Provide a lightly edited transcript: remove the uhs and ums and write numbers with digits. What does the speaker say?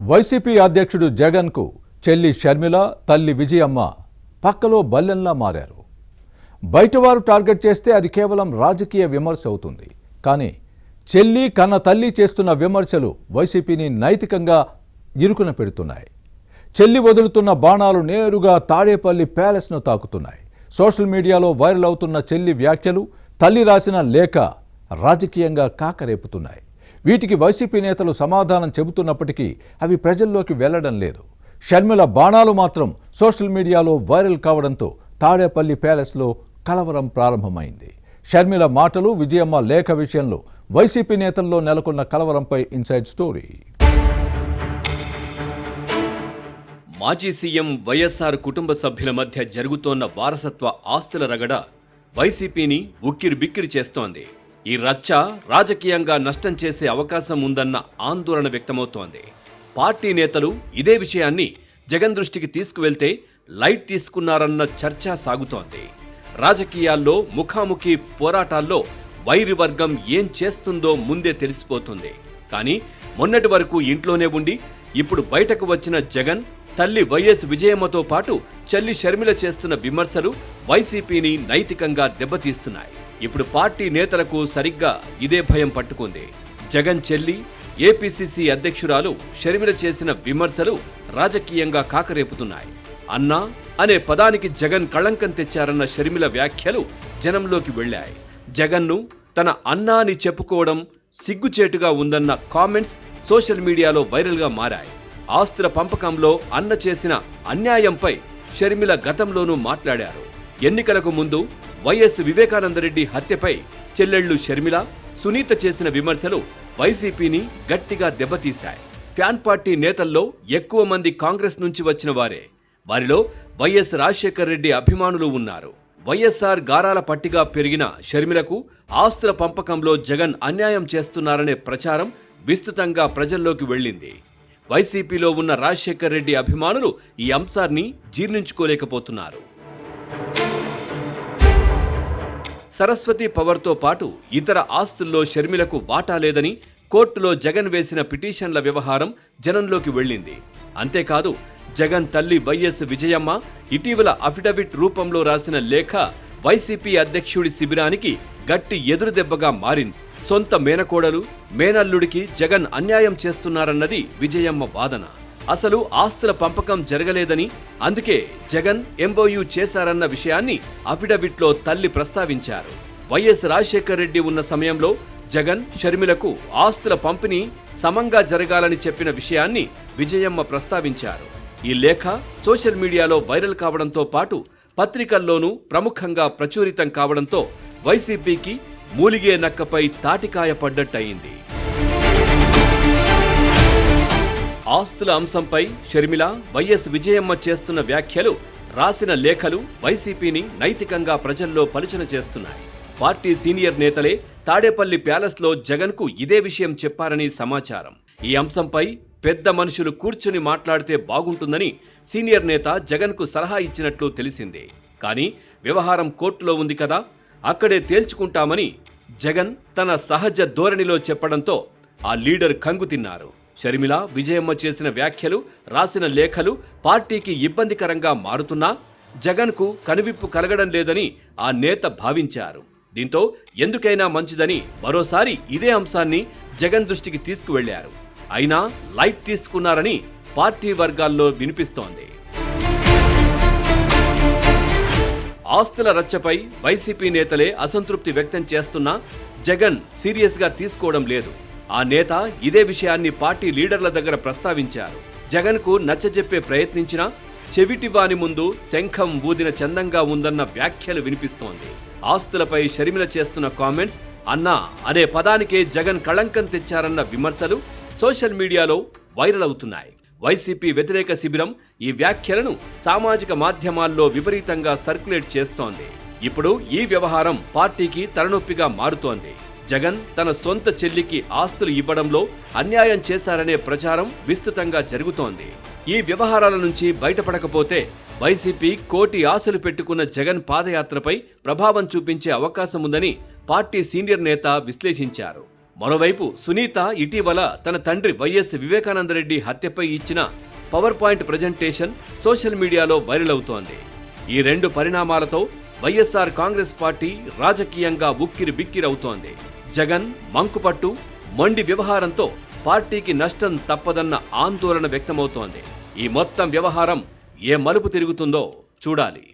YCP అధ్యక్షుడు జగన్కు చెల్లి షర్మిల, తల్లి విజయమ్మ పక్కలో బల్లెంలా మారారు. బయటవారు టార్గెట్ చేస్తే అది కేవలం రాజకీయ విమర్శ అవుతుంది. కానీ చెల్లి కన్న తల్లి చేస్తున్న విమర్శలు వైసీపీని నైతికంగా ఇరుకున పెడుతున్నాయి. చెల్లి వదులుతున్న బాణాలు నేరుగా తాడేపల్లి ప్యాలెస్ను తాకుతున్నాయి. సోషల్ మీడియాలో వైరల్ అవుతున్న చెల్లి వ్యాఖ్యలు, తల్లి రాసిన లేఖ రాజకీయంగా కాకరేపుతున్నాయి. వీటికి వైసీపీ నేతలు సమాధానం చెబుతున్నప్పటికీ అవి ప్రజల్లోకి వెళ్లడం లేదు. షర్మిల బాణాలు మాత్రం సోషల్ మీడియాలో వైరల్ కావడంతో తాడేపల్లి ప్యాలెస్లో కలవరం ప్రారంభమైంది. షర్మిల మాటలు, విజయమ్మ లేఖ విషయంలో వైసీపీ నేతల్లో నెలకొన్న కలవరంపై ఇన్సైడ్ స్టోరీ. మాజీ సీఎం వైఎస్ఆర్ కుటుంబ సభ్యుల మధ్య జరుగుతోన్న వారసత్వ ఆస్తుల రగడ వైసీపీని ఉక్కిరిబిక్కిరి చేస్తోంది. ఈ రచ్చ రాజకీయంగా నష్టం చేసే అవకాశం ఉందన్న ఆందోళన వ్యక్తమవుతోంది. పార్టీ నేతలు ఇదే విషయాన్ని జగన్ దృష్టికి తీసుకువెళ్తే లైట్ తీసుకున్నారన్న చర్చ సాగుతోంది. రాజకీయాల్లో ముఖాముఖి పోరాటాల్లో వైరి వర్గం ఏం చేస్తుందో ముందే తెలిసిపోతుంది. కానీ మొన్నటి వరకు ఇంట్లోనే ఉండి ఇప్పుడు బయటకు వచ్చిన జగన్, తల్లి వైఎస్ విజయమ్మతో పాటు చెల్లి షర్మిల చేస్తున్న విమర్శలు వైసీపీని నైతికంగా దెబ్బతీస్తున్నాయి. ఇప్పుడు పార్టీ నేతలకు సరిగ్గా ఇదే భయం పట్టుకుంది. జగన్ చెల్లి, ఏపీసీసీ అధ్యక్షురాలు షర్మిల చేసిన విమర్శలు రాజకీయంగా కాకరేపుతున్నాయి. అన్నా అనే పదానికి జగన్ కళంకం తెచ్చారన్న షర్మిల వ్యాఖ్యలు జనంలోకి వెళ్లాయి. జగన్ను తన అన్నా అని చెప్పుకోవడం సిగ్గుచేటుగా ఉందన్న కామెంట్స్ సోషల్ మీడియాలో వైరల్గా మారాయి. ఆస్తుల పంపకంలో అన్న చేసిన అన్యాయంపై షర్మిల గతంలోనూ మాట్లాడారు. ఎన్నికలకు ముందు వైఎస్ వివేకానందరెడ్డి హత్యపై చెల్లెళ్లు షర్మిల, సునీత చేసిన విమర్శలు వైసీపీని గట్టిగా దెబ్బతీశాయి. ఫ్యాన్ పార్టీ నేతల్లో ఎక్కువ మంది కాంగ్రెస్ నుంచి వచ్చిన వారే. వారిలో వైఎస్ రాజశేఖర్ రెడ్డి అభిమానులు ఉన్నారు. వైఎస్ఆర్ గారాల పట్టిగా పెరిగిన షర్మిలకు ఆస్తుల పంపకంలో జగన్ అన్యాయం చేస్తున్నారనే ప్రచారం విస్తృతంగా ప్రజల్లోకి వెళ్ళింది. వైసీపీలో ఉన్న రాజశేఖర్ రెడ్డి అభిమానులు ఈ అంశాన్ని జీర్ణించుకోలేకపోతున్నారు. సరస్వతి పవర్తో పాటు ఇతర ఆస్తుల్లో షర్మిలకు వాటా లేదని కోర్టులో జగన్ వేసిన పిటిషన్ల వ్యవహారం జనంలోకి వెళ్ళింది. అంతేకాదు, జగన్ తల్లి వైఎస్ విజయమ్మ ఇటీవల అఫిడవిట్ రూపంలో రాసిన లేఖ వైసీపీ అధ్యక్షుడి శిబిరానికి గట్టి ఎదురుదెబ్బగా మారింది. సొంత మేనకోడలు, మేనల్లుడికి జగన్ అన్యాయం చేస్తున్నారన్నది విజయమ్మ వాదన. అసలు ఆస్తుల పంపకం జరగలేదని, అందుకే జగన్ ఎంఓయూ చేశారన్న విషయాన్ని అఫిడవిట్లో తల్లి ప్రస్తావించారు. వైఎస్ రాజశేఖర్ రెడ్డి ఉన్న సమయంలో జగన్, షర్మిలకు ఆస్తుల పంపిణీ సమంగా జరగాలని చెప్పిన విషయాన్ని విజయమ్మ ప్రస్తావించారు. ఈ లేఖ సోషల్ మీడియాలో వైరల్ కావడంతో పాటు పత్రికల్లోనూ ప్రముఖంగా ప్రచురితం కావడంతో వైసీపీకి మూలిగే నక్కపై తాటికాయ పడ్డట్టయింది. ఆస్తుల అంశంపై షర్మిల, వైఎస్ విజయమ్మ చేస్తున్న వ్యాఖ్యలు, రాసిన లేఖలు వైసీపీని నైతికంగా ప్రజల్లో పలుచన చేస్తున్నాయి. పార్టీ సీనియర్ నేతలే తాడేపల్లి ప్యాలెస్లో జగన్కు ఇదే విషయం చెప్పారని సమాచారం. ఈ అంశంపై పెద్ద మనుషులు కూర్చుని మాట్లాడితే బాగుంటుందని సీనియర్ నేత జగన్కు సలహా ఇచ్చినట్లు తెలిసింది. కానీ వ్యవహారం కోర్టులో ఉంది కదా, అక్కడే తేల్చుకుంటామని జగన్ తన సహజ ధోరణిలో చెప్పడంతో ఆ లీడర్ కంగు తిన్నారు. షర్మిల, విజయమ్మ చేసిన వ్యాఖ్యలు, రాసిన లేఖలు పార్టీకి ఇబ్బందికరంగా మారుతున్నా జగన్కు కనువిప్పు కలగడం లేదని ఆ నేత భావించారు. దీంతో ఎందుకైనా మంచిదని మరోసారి ఇదే అంశాన్ని జగన్ దృష్టికి తీసుకువెళ్లారు. అయినా లైట్ తీసుకున్నారని పార్టీ వర్గాల్లో వినిపిస్తోంది. ఆస్తుల రచ్చపై వైసీపీ నేతలే అసంతృప్తి వ్యక్తం చేస్తున్నా జగన్ సీరియస్గా తీసుకోవడం లేదు. ఆ నేత ఇదే విషయాన్ని పార్టీ లీడర్ల దగ్గర ప్రస్తావించారు. జగన్కు నచ్చజెప్పే ప్రయత్నించినా చెవిటివాని ముందు శంఖం ఊదిన చందంగా ఉందన్న వ్యాఖ్యలు వినిపిస్తోంది. ఆస్తులపై షర్మిల చేస్తున్న కామెంట్స్, అన్నా అనే పదానికే జగన్ కళంకం తెచ్చారన్న విమర్శలు సోషల్ మీడియాలో వైరల్ అవుతున్నాయి. వైసీపీ వ్యతిరేక శిబిరం ఈ వ్యాఖ్యలను సామాజిక మాధ్యమాల్లో విపరీతంగా సర్క్యులేట్ చేస్తోంది. ఇప్పుడు ఈ వ్యవహారం పార్టీకి తలనొప్పిగా మారుతోంది. జగన్ తన సొంత చెల్లికి ఆస్తులు ఇవ్వడంలో అన్యాయం చేశారనే ప్రచారం విస్తృతంగా జరుగుతోంది. ఈ వ్యవహారాల నుంచి బయటపడకపోతే వైసీపీ కోటి ఆశలు పెట్టుకున్న జగన్ పాదయాత్రపై ప్రభావం చూపించే అవకాశం ఉందని పార్టీ సీనియర్ నేత విశ్లేషించారు. మరోవైపు సునీత ఇటీవల తన తండ్రి వైఎస్ వివేకానందరెడ్డి హత్యపై ఇచ్చిన పవర్ పాయింట్ ప్రజెంటేషన్ సోషల్ మీడియాలో వైరల్ అవుతోంది. ఈ రెండు పరిణామాలతో వైఎస్ఆర్ కాంగ్రెస్ పార్టీ రాజకీయంగా ఉక్కిరి బిక్కిరవుతోంది. జగన్ మంకుపట్టు మొండి వ్యవహారంతో పార్టీకి నష్టం తప్పదన్న ఆందోళన వ్యక్తమవుతోంది. ఈ మొత్తం వ్యవహారం ఏ మలుపు తిరుగుతుందో చూడాలి.